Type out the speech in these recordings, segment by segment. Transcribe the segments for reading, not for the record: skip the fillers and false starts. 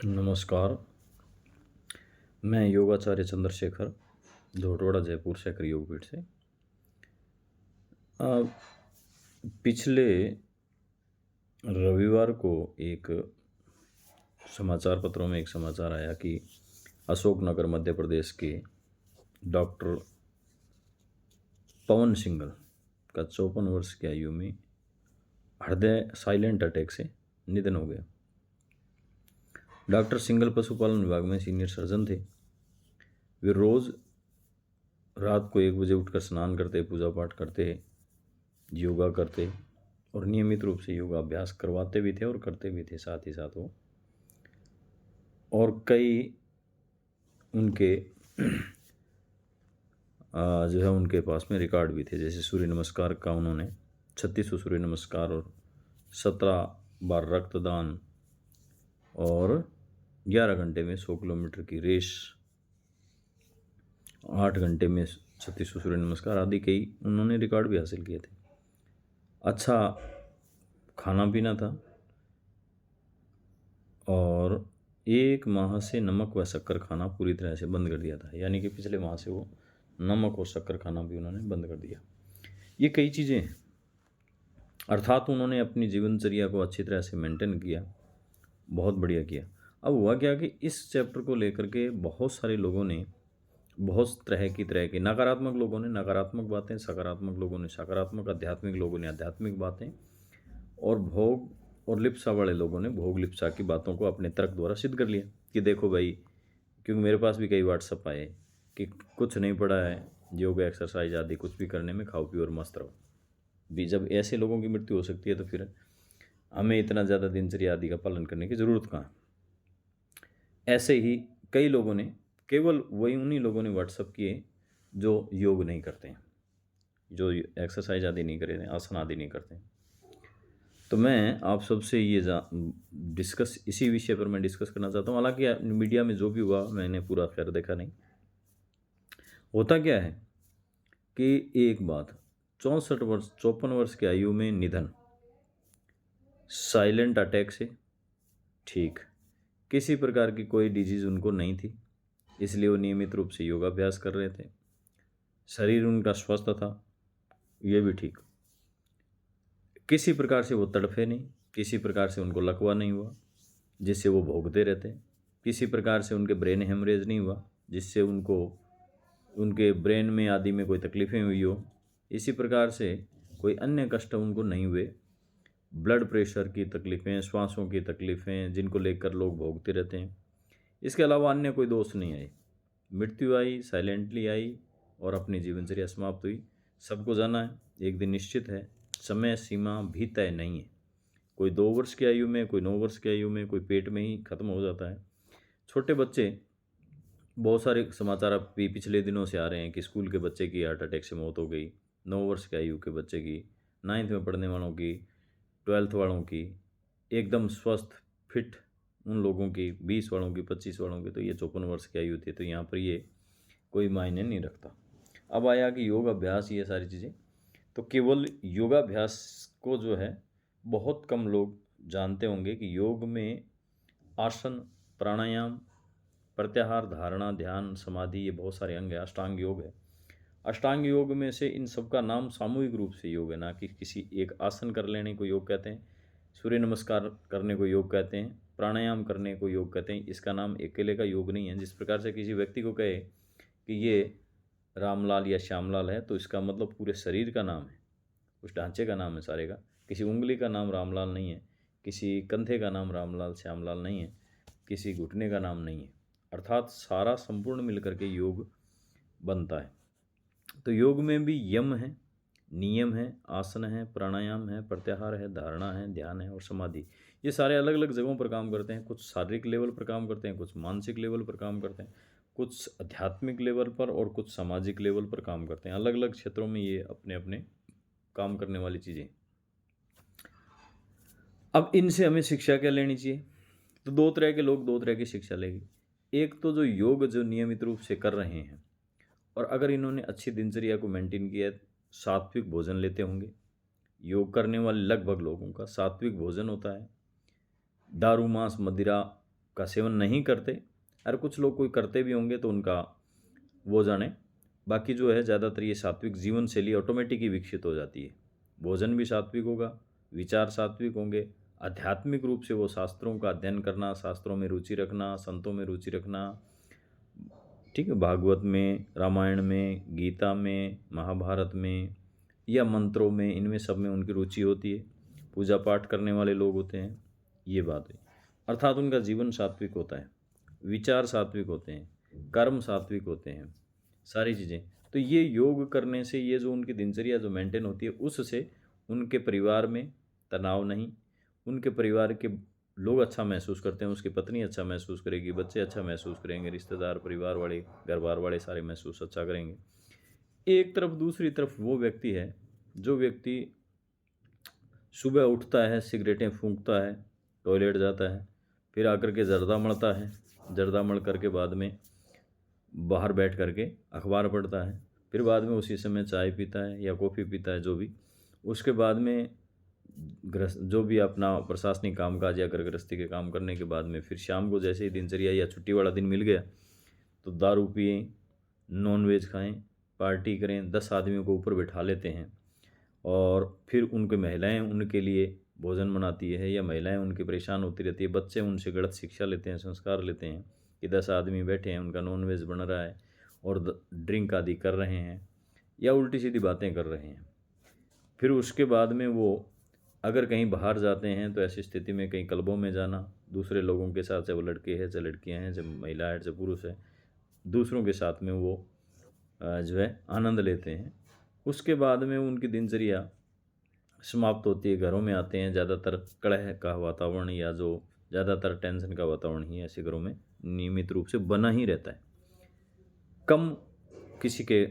नमस्कार। मैं योगाचार्य चंद्रशेखर धोटवाड़ा जयपुर शेखर योगपीठ से। अ, पिछले रविवार को एक समाचार पत्रों में एक समाचार आया कि अशोकनगर मध्य प्रदेश के डॉक्टर पवन सिंघल का 54 वर्ष की आयु में हृदय साइलेंट अटैक से निधन हो गया। डॉक्टर सिंघल पशुपालन विभाग में सीनियर सर्जन थे। वे रोज़ रात को 1 बजे उठकर स्नान करते, पूजा पाठ करते, योगा करते और नियमित रूप से योगा अभ्यास करवाते भी थे और करते भी थे साथ ही साथ वो। और कई उनके जो है उनके पास में रिकॉर्ड भी थे, जैसे सूर्य नमस्कार का उन्होंने 3600 सूर्य नमस्कार और 17 बार रक्तदान और 11 घंटे में 100 किलोमीटर की रेस, 8 घंटे में 3600 सूर्य नमस्कार आदि कई उन्होंने रिकॉर्ड भी हासिल किए थे। अच्छा खाना पीना था और 1 माह से नमक व शक्कर खाना पूरी तरह से बंद कर दिया था, यानी कि पिछले माह से वो नमक और शक्कर खाना भी उन्होंने बंद कर दिया। ये कई चीज़ें हैं, अर्थात उन्होंने अपनी जीवनचर्या को अच्छी तरह से मेंटेन किया, बहुत बढ़िया किया। अब हुआ क्या कि इस चैप्टर को लेकर के बहुत सारे लोगों ने बहुत तरह की नकारात्मक लोगों ने नकारात्मक बातें, सकारात्मक लोगों ने सकारात्मक, आध्यात्मिक लोगों ने आध्यात्मिक बातें और भोग और लिप्सा वाले लोगों ने भोग लिप्सा की बातों को अपने तर्क द्वारा सिद्ध कर लिया कि देखो भाई, क्योंकि मेरे पास भी कई व्हाट्सअप आए कि कुछ नहीं पड़ा है योग एक्सरसाइज आदि कुछ भी करने में, खाओ पियो और मस्त रहो। भी जब ऐसे लोगों की मृत्यु हो सकती है तो फिर हमें इतना ज़्यादा दिनचर्या आदि का पालन करने की ज़रूरत कहाँ। ऐसे ही कई लोगों ने, केवल वही उन्हीं लोगों ने व्हाट्सअप किए जो योग नहीं करते हैं, जो एक्सरसाइज आदि नहीं करते हैं, आसन आदि नहीं करते हैं। तो मैं आप सबसे ये डिस्कस इसी विषय पर मैं डिस्कस करना चाहता हूँ। हालांकि मीडिया में जो भी हुआ मैंने पूरा खैर देखा नहीं। होता क्या है कि एक बात, 54 वर्ष की आयु में निधन, साइलेंट अटैक से, ठीक, किसी प्रकार की कोई डिजीज़ उनको नहीं थी, इसलिए वो नियमित रूप से योगाभ्यास कर रहे थे, शरीर उनका स्वस्थ था, ये भी ठीक, किसी प्रकार से वो तड़फे नहीं, किसी प्रकार से उनको लकवा नहीं हुआ जिससे वो भोगते रहते, किसी प्रकार से उनके ब्रेन हेमरेज नहीं हुआ जिससे उनको उनके ब्रेन में आदि में कोई तकलीफ़ें हुई हो, इसी प्रकार से कोई अन्य कष्ट उनको नहीं हुए। ब्लड प्रेशर की तकलीफ़ें, श्वासों की तकलीफ़ें जिनको लेकर लोग भोगते रहते हैं, इसके अलावा अन्य कोई दोष नहीं आए। मृत्यु आई, साइलेंटली आई और अपनी जीवनचर्या समाप्त हुई। सबको जाना है, एक दिन निश्चित है, समय सीमा भी तय नहीं है। कोई 2 वर्ष की आयु में, कोई 9 वर्ष की आयु में, कोई पेट में ही खत्म हो जाता है। छोटे बच्चे, बहुत सारे समाचार अब भी पिछले दिनों से आ रहे हैं कि स्कूल के बच्चे की हार्ट अटैक से मौत हो गई, 9 वर्ष की आयु के बच्चे की, 9th में पढ़ने वालों की, 12th वालों की, एकदम स्वस्थ फिट उन लोगों की, 20 वालों की, 25 वालों की, तो ये 54 वर्ष की आयु थी। तो यहाँ पर ये कोई मायने नहीं रखता। अब आया कि योग अभ्यास, ये सारी चीज़ें, तो केवल योगाभ्यास को जो है बहुत कम लोग जानते होंगे कि योग में आसन, प्राणायाम, प्रत्याहार, धारणा, ध्यान, समाधि, ये बहुत सारे अंग है। अष्टांग योग है। अष्टांग योग में से इन सब का नाम सामूहिक रूप से योग है, ना कि किसी एक आसन कर लेने को योग कहते हैं, सूर्य नमस्कार करने को योग कहते हैं, प्राणायाम करने को योग कहते हैं। इसका नाम अकेले का योग नहीं है। जिस प्रकार से किसी व्यक्ति को कहे कि ये रामलाल या श्यामलाल है तो इसका मतलब पूरे शरीर का नाम है, उस ढांचे का नाम है सारे का। किसी उंगली का नाम रामलाल नहीं है, किसी कंधे का नाम रामलाल श्यामलाल नहीं है, किसी घुटने का नाम नहीं है, अर्थात सारा संपूर्ण मिलकर के योग बनता है। तो योग में भी यम है, नियम है, आसन है, प्राणायाम है, प्रत्याहार है, धारणा है, ध्यान है और समाधि। ये सारे अलग अलग जगहों पर काम करते हैं। कुछ शारीरिक लेवल पर काम करते हैं, कुछ मानसिक लेवल पर काम करते हैं, कुछ आध्यात्मिक लेवल पर और कुछ सामाजिक लेवल पर काम करते हैं। अलग अलग क्षेत्रों में ये अपने अपने काम करने वाली चीज़ें। अब इनसे हमें शिक्षा क्या लेनी चाहिए? तो 2 तरह के लोग 2 तरह की शिक्षा लेंगे। एक तो जो योग जो नियमित रूप से कर रहे हैं और अगर इन्होंने अच्छी दिनचर्या को मेंटेन किया है, सात्विक भोजन लेते होंगे। योग करने वाले लगभग लोगों का सात्विक भोजन होता है। दारू, मांस, मदिरा का सेवन नहीं करते, और कुछ लोग कोई करते भी होंगे तो उनका वो जाने। बाकी जो है ज़्यादातर ये सात्विक जीवन शैली ऑटोमेटिक ही विकसित हो जाती है। भोजन भी सात्विक होगा, विचार सात्विक होंगे, आध्यात्मिक रूप से वो शास्त्रों का अध्ययन करना, शास्त्रों में रुचि रखना, संतों में रुचि रखना, ठीक है, भागवत में, रामायण में, गीता में, महाभारत में या मंत्रों में, इनमें सब में उनकी रुचि होती है। पूजा पाठ करने वाले लोग होते हैं, ये बात है। अर्थात उनका जीवन सात्विक होता है, विचार सात्विक होते हैं, कर्म सात्विक होते हैं, सारी चीज़ें। तो ये योग करने से, ये जो उनकी दिनचर्या जो मेंटेन होती है, उससे उनके परिवार में तनाव नहीं, उनके परिवार के लोग अच्छा महसूस करते हैं, उसकी पत्नी अच्छा महसूस करेगी, बच्चे अच्छा महसूस करेंगे, रिश्तेदार, परिवार वाले, घर बार वाले सारे महसूस अच्छा करेंगे। एक तरफ, दूसरी तरफ वो व्यक्ति है, जो व्यक्ति सुबह उठता है, सिगरेटें फूंकता है, टॉयलेट जाता है, फिर आकर के जर्दा मलता है, जर्दा मल करके बाद में बाहर बैठ करके अखबार पढ़ता है, फिर बाद में उसी समय चाय पीता है या कॉफ़ी पीता है, जो भी। उसके बाद में गृहस्थ जो भी अपना प्रशासनिक कामकाज या घर गृहस्थी के काम करने के बाद में फिर शाम को जैसे ही दिनचर्या या छुट्टी वाला दिन मिल गया तो दारू पिएं, नॉन वेज खाएं, पार्टी करें, 10 आदमियों को ऊपर बैठा लेते हैं और फिर उनके महिलाएं उनके लिए भोजन बनाती है या महिलाएं उनकी परेशान होती रहती है, बच्चे उनसे गलत शिक्षा लेते हैं, संस्कार लेते हैं कि 10 आदमी बैठे हैं, उनका नॉन वेज बन रहा है और ड्रिंक आदि कर रहे हैं या उल्टी सीधी बातें कर रहे हैं। फिर उसके बाद में वो अगर कहीं बाहर जाते हैं तो ऐसी स्थिति में कहीं क्लबों में जाना, दूसरे लोगों के साथ, चाहे वो लड़के हैं, चाहे लड़कियां हैं, चाहे महिला है, चाहे पुरुष है, दूसरों के साथ में वो जो है आनंद लेते हैं। उसके बाद में उनकी दिनचर्या समाप्त होती है, घरों में आते हैं। ज़्यादातर कलह का वातावरण या जो ज़्यादातर टेंशन का वातावरण ही ऐसे घरों में नियमित रूप से बना ही रहता है। कम किसी के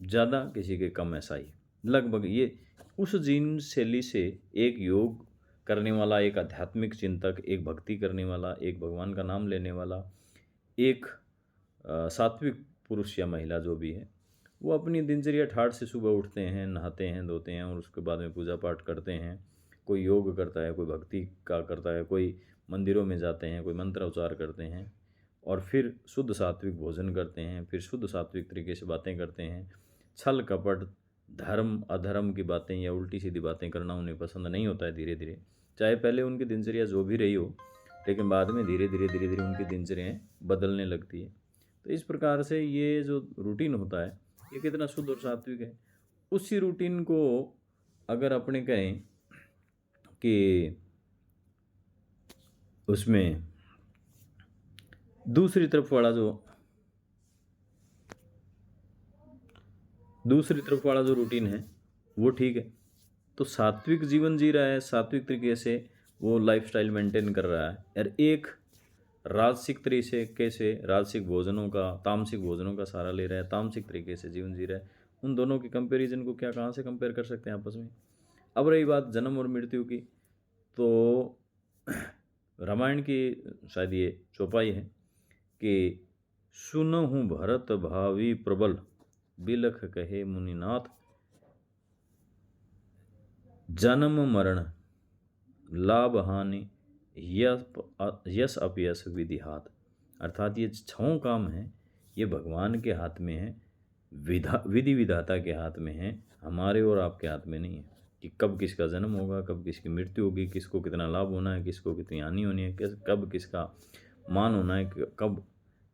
ज़्यादा, किसी के कम, ऐसा ही लगभग। ये उस जीवन शैली से एक योग करने वाला, एक आध्यात्मिक चिंतक, एक भक्ति करने वाला, एक भगवान का नाम लेने वाला, एक सात्विक पुरुष या महिला जो भी है, वो अपनी दिनचर्या ठाठ से सुबह उठते हैं, नहाते हैं, धोते हैं और उसके बाद में पूजा पाठ करते हैं। कोई योग करता है, कोई भक्ति का करता है, कोई मंदिरों में जाते हैं, कोई मंत्र उच्चार करते हैं और फिर शुद्ध सात्विक भोजन करते हैं, फिर शुद्ध सात्विक तरीके से बातें करते हैं। छल कपट, धर्म अधर्म की बातें या उल्टी सीधी बातें करना उन्हें पसंद नहीं होता है। धीरे धीरे, चाहे पहले उनकी दिनचर्या जो भी रही हो, लेकिन बाद में धीरे धीरे उनकी दिनचर्याएँ बदलने लगती है। तो इस प्रकार से ये जो रूटीन होता है, ये कितना शुद्ध और सात्विक है। उसी रूटीन को अगर अपने कहें कि उसमें दूसरी तरफ वाला जो रूटीन है वो ठीक है, तो सात्विक जीवन जी रहा है, सात्विक तरीके से वो लाइफस्टाइल मेंटेन कर रहा है। और एक राजसिक तरीके से राजसिक भोजनों का, तामसिक भोजनों का सहारा ले रहा है, तामसिक तरीके से जीवन जी रहा है। उन दोनों के कंपैरिजन को क्या, कहाँ से कंपेयर कर सकते हैं आपस में। अब रही बात जन्म और मृत्यु की, तो रामायण की शायद ये चौपाई है कि सुनहु भरत भावी प्रबल, बिलख कहे मुनिनाथ, जन्म मरण लाभ हानि यश अपयश विधि हाथ। अर्थात ये 6 काम हैं, ये भगवान के हाथ में है, विधि विधाता के हाथ में है, हमारे और आपके हाथ में नहीं है कि कब किसका जन्म होगा, कब किसकी मृत्यु होगी, किसको कितना लाभ होना है, किसको कितनी हानि होनी है, कब किसका मान होना है, कब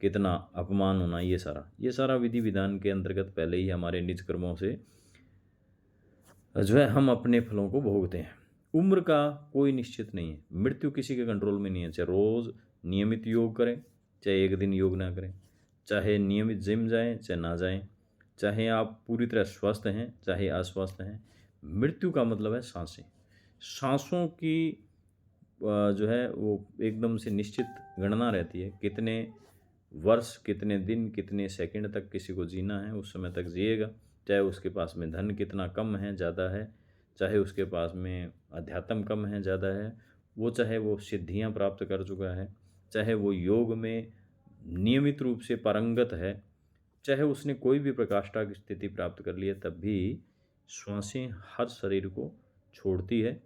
कितना अपमान होना है। ये सारा विधि विधान के अंतर्गत पहले ही हमारे निज कर्मों से जो है हम अपने फलों को भोगते हैं। उम्र का कोई निश्चित नहीं है, मृत्यु किसी के कंट्रोल में नहीं है। चाहे रोज़ नियमित योग करें, चाहे एक दिन योग ना करें, चाहे नियमित जिम जाएं, चाहे ना जाएं, चाहे आप पूरी तरह स्वस्थ हैं, चाहे अस्वस्थ हैं, मृत्यु का मतलब है सांसें। सांसों की जो है वो एकदम से निश्चित गणना रहती है, कितने वर्ष, कितने दिन, कितने सेकंड तक किसी को जीना है, उस समय तक जिएगा। चाहे उसके पास में धन कितना कम है, ज़्यादा है, चाहे उसके पास में अध्यात्म कम है, ज़्यादा है, वो चाहे वो सिद्धियां प्राप्त कर चुका है, चाहे वो योग में नियमित रूप से पारंगत है, चाहे उसने कोई भी प्रकाष्ठा की स्थिति प्राप्त कर ली है, तब भी श्वासें हर शरीर को छोड़ती है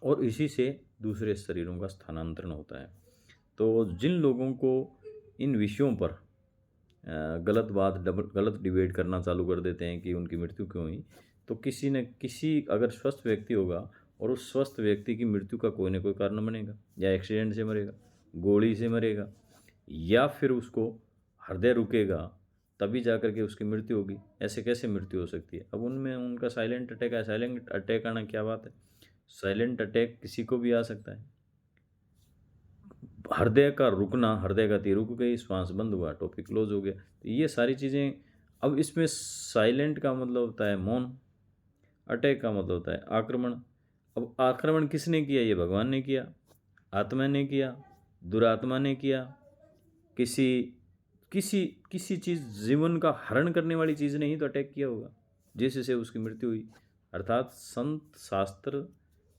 और इसी से दूसरे शरीरों का स्थानांतरण होता है। तो जिन लोगों को इन विषयों पर गलत बात गलत डिबेट करना चालू कर देते हैं कि उनकी मृत्यु क्यों हुई, तो किसी न किसी अगर स्वस्थ व्यक्ति होगा और उस स्वस्थ व्यक्ति की मृत्यु का कोई ना कोई कारण बनेगा, या एक्सीडेंट से मरेगा, गोली से मरेगा, या फिर उसको हृदय रुकेगा तभी जा कर के उसकी मृत्यु होगी। ऐसे कैसे मृत्यु हो सकती है? अब उनमें उनका साइलेंट अटैक है। साइलेंट अटैक आना क्या बात है? साइलेंट अटैक किसी को भी आ सकता है। हृदय का रुकना, हृदय गति रुक गई, श्वास बंद हुआ, टॉपिक क्लोज हो गया। तो ये सारी चीज़ें, अब इसमें साइलेंट का मतलब होता है मौन, अटैक का मतलब होता है आक्रमण। अब आक्रमण किसने किया? ये भगवान ने किया, आत्मा ने किया, दुरात्मा ने किया, किसी किसी किसी चीज़ जीवन का हरण करने वाली चीज़ ने ही तो अटैक किया होगा, जिससे उसकी मृत्यु हुई। अर्थात संत शास्त्र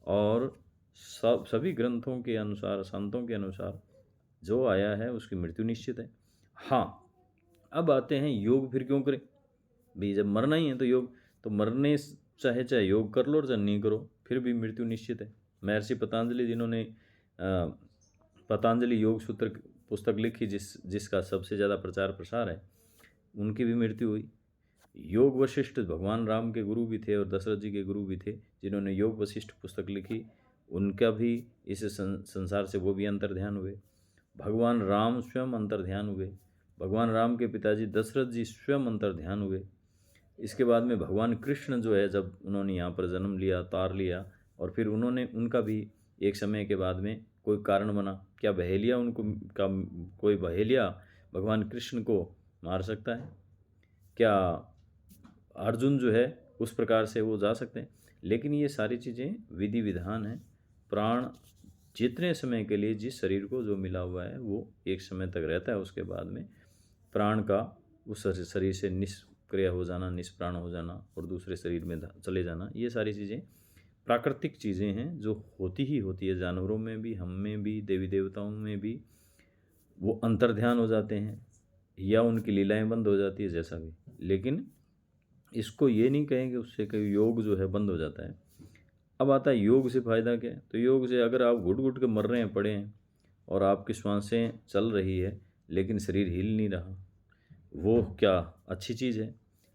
और सभी ग्रंथों के अनुसार, संतों के अनुसार जो आया है उसकी मृत्यु निश्चित है। हाँ, अब आते हैं योग फिर क्यों करें? भाई जब मरना ही है तो योग, तो मरने चाहे चाहे योग कर लो और चाहे नहीं करो, फिर भी मृत्यु निश्चित है। महर्षि पतंजलि, जिन्होंने पतंजलि योग सूत्र पुस्तक लिखी, जिसका सबसे ज़्यादा प्रचार प्रसार है, उनकी भी मृत्यु हुई। योग वशिष्ठ भगवान राम के गुरु भी थे और दशरथ जी के गुरु भी थे, जिन्होंने योग वशिष्ठ पुस्तक लिखी, उनका भी इस संसार से वो भी अंतर्ध्यान हुए। भगवान राम स्वयं अंतर्ध्यान हुए। भगवान राम के पिताजी दशरथ जी स्वयं अंतर्ध्यान हुए। इसके बाद में भगवान कृष्ण जो है, जब उन्होंने यहाँ पर जन्म लिया, तार लिया, और फिर उन्होंने, उनका भी एक समय के बाद में कोई कारण बना। क्या बहेलिया उनको का कोई बहेलिया भगवान कृष्ण को मार सकता है? क्या अर्जुन जो है उस प्रकार से वो जा सकते हैं? लेकिन ये सारी चीज़ें विधि विधान है। प्राण जितने समय के लिए जिस शरीर को जो मिला हुआ है वो एक समय तक रहता है, उसके बाद में प्राण का उस शरीर से निष्क्रिय हो जाना, निष्प्राण हो जाना और दूसरे शरीर में चले जाना, ये सारी चीज़ें प्राकृतिक चीज़ें हैं जो होती ही होती है। जानवरों में भी, हम में भी, देवी देवताओं में भी वो अंतर्ध्यान हो जाते हैं या उनकी लीलाएं बंद हो जाती है, जैसा भी। लेकिन इसको ये नहीं कहेंगे उससे कि योग जो है बंद हो जाता है। अब आता है योग से फ़ायदा क्या है? तो योग से अगर आप घुट घुट के मर रहे हैं, पड़े हैं, और आपकी श्वासें चल रही है लेकिन शरीर हिल नहीं रहा, वो क्या अच्छी चीज़ है?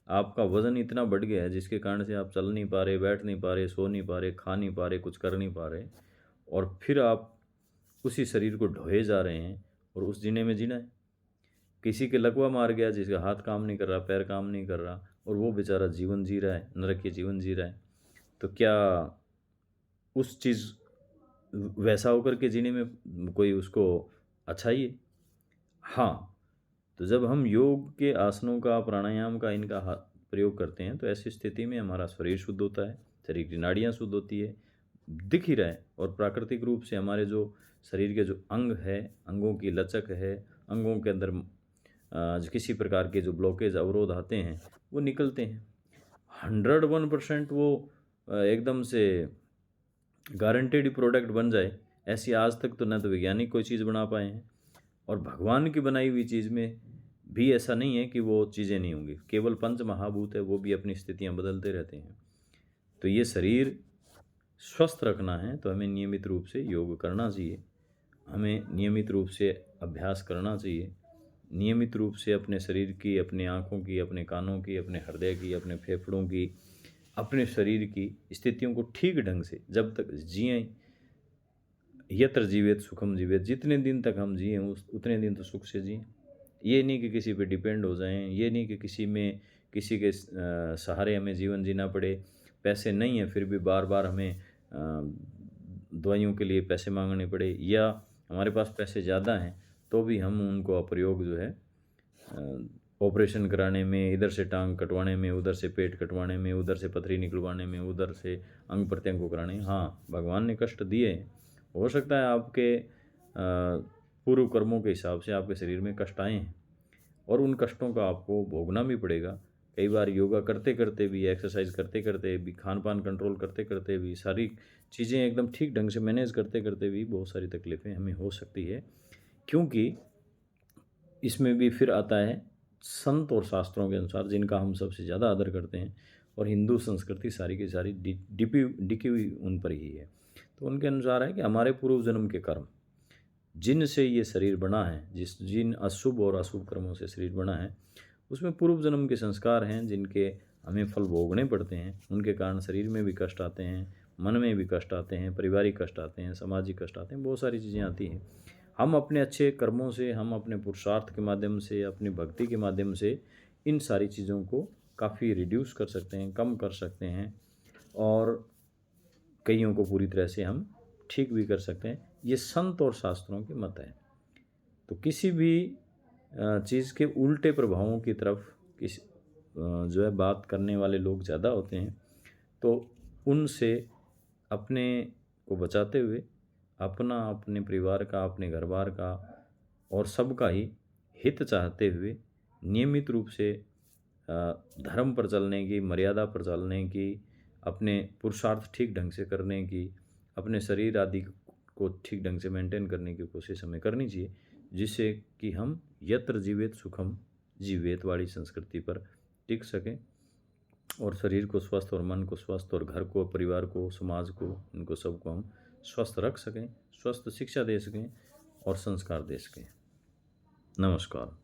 आपका वज़न इतना बढ़ गया है जिसके कारण से आप चल नहीं पा रहे, बैठ नहीं पा रहे, सो नहीं पा रहे, खा नहीं पा रहे, कुछ कर नहीं पा रहे, और फिर आप उसी शरीर को ढोए जा रहे हैं और उस जीने में जीना है। किसी के लकवा मार गया, जिसका हाथ काम नहीं कर रहा, पैर काम नहीं कर रहा, और वो बेचारा जीवन जी रहा है, नरकीय जीवन जी रहा है। तो क्या उस चीज़ वैसा होकर के जीने में कोई उसको अच्छा ही है? हाँ, तो जब हम योग के आसनों का, प्राणायाम का, इनका प्रयोग करते हैं तो ऐसी स्थिति में हमारा शरीर शुद्ध होता है, शरीर की नाड़ियाँ शुद्ध होती है, दिख ही रहा है, और प्राकृतिक रूप से हमारे जो शरीर के जो अंग है, अंगों की लचक है, अंगों के अंदर किसी प्रकार के जो ब्लॉकेज, अवरोध आते हैं वो निकलते हैं। 101% वो एकदम से गारंटेड प्रोडक्ट बन जाए, ऐसी आज तक तो न तो वैज्ञानिक कोई चीज़ बना पाए हैं, और भगवान की बनाई हुई चीज़ में भी ऐसा नहीं है कि वो चीज़ें नहीं होंगी। केवल पंच महाभूत है, वो भी अपनी स्थितियां बदलते रहते हैं। तो ये शरीर स्वस्थ रखना है तो हमें नियमित रूप से योग करना चाहिए, हमें नियमित रूप से अभ्यास करना चाहिए, नियमित रूप से अपने शरीर की, अपने आँखों की, अपने कानों की, अपने हृदय की, अपने फेफड़ों की, अपने शरीर की स्थितियों को ठीक ढंग से जब तक जिएँ, यत्र जीवेत सुखम जीवेत, जितने दिन तक हम जिए उतने दिन तो सुख से जिएँ। ये नहीं कि किसी पे डिपेंड हो जाएं, ये नहीं कि किसी के सहारे हमें जीवन जीना पड़े। पैसे नहीं है फिर भी बार बार हमें दवाइयों के लिए पैसे मांगने पड़े, या हमारे पास पैसे ज़्यादा हैं तो भी हम उनको अप्रयोग जो है ऑपरेशन कराने में, इधर से टांग कटवाने में, उधर से पेट कटवाने में, उधर से पथरी निकलवाने में, उधर से अंग प्रत्यंग को कराने। हाँ, भगवान ने कष्ट दिए, हो सकता है आपके पूर्व कर्मों के हिसाब से आपके शरीर में कष्ट आए हैं, और उन कष्टों का आपको भोगना भी पड़ेगा। कई बार योगा करते करते भी, एक्सरसाइज करते करते भी, खान पान कंट्रोल करते करते भी, सारी चीज़ें एकदम ठीक ढंग से मैनेज करते करते भी बहुत सारी तकलीफ़ें हमें हो सकती है, क्योंकि इसमें भी फिर आता है संत और शास्त्रों के अनुसार, जिनका हम सबसे ज़्यादा आदर करते हैं, और हिंदू संस्कृति सारी की सारी डिकी हुई उन पर ही है। तो उनके अनुसार है कि हमारे पूर्व जन्म के कर्म जिनसे ये शरीर बना है, जिन अशुभ और अशुभ कर्मों से शरीर बना है, उसमें पूर्व जन्म के संस्कार हैं जिनके हमें फल भोगने पड़ते हैं। उनके कारण शरीर में भी कष्ट आते हैं, मन में भी कष्ट आते हैं, पारिवारिक कष्ट आते हैं, सामाजिक कष्ट आते हैं, बहुत सारी चीज़ें आती हैं। हम अपने अच्छे कर्मों से, हम अपने पुरुषार्थ के माध्यम से, अपनी भक्ति के माध्यम से इन सारी चीज़ों को काफ़ी रिड्यूस कर सकते हैं, कम कर सकते हैं, और कईयों को पूरी तरह से हम ठीक भी कर सकते हैं। ये संत और शास्त्रों के मत है। तो किसी भी चीज़ के उल्टे प्रभावों की तरफ जो है बात करने वाले लोग ज़्यादा होते हैं, तो उनसे अपने को बचाते हुए अपना, अपने परिवार का, अपने घर बार का और सबका ही हित चाहते हुए नियमित रूप से धर्म पर चलने की, मर्यादा पर चलने की, अपने पुरुषार्थ ठीक ढंग से करने की, अपने शरीर आदि को ठीक ढंग से मेंटेन करने की कोशिश हमें करनी चाहिए, जिससे कि हम यत्र जीवेत सुखम जीवेत वाली संस्कृति पर टिक सकें और शरीर को स्वस्थ और मन को स्वस्थ और घर को, परिवार को, समाज को, इनको सबको हम स्वस्थ रख सकें, स्वस्थ शिक्षा दे सकें और संस्कार दे सकें। नमस्कार।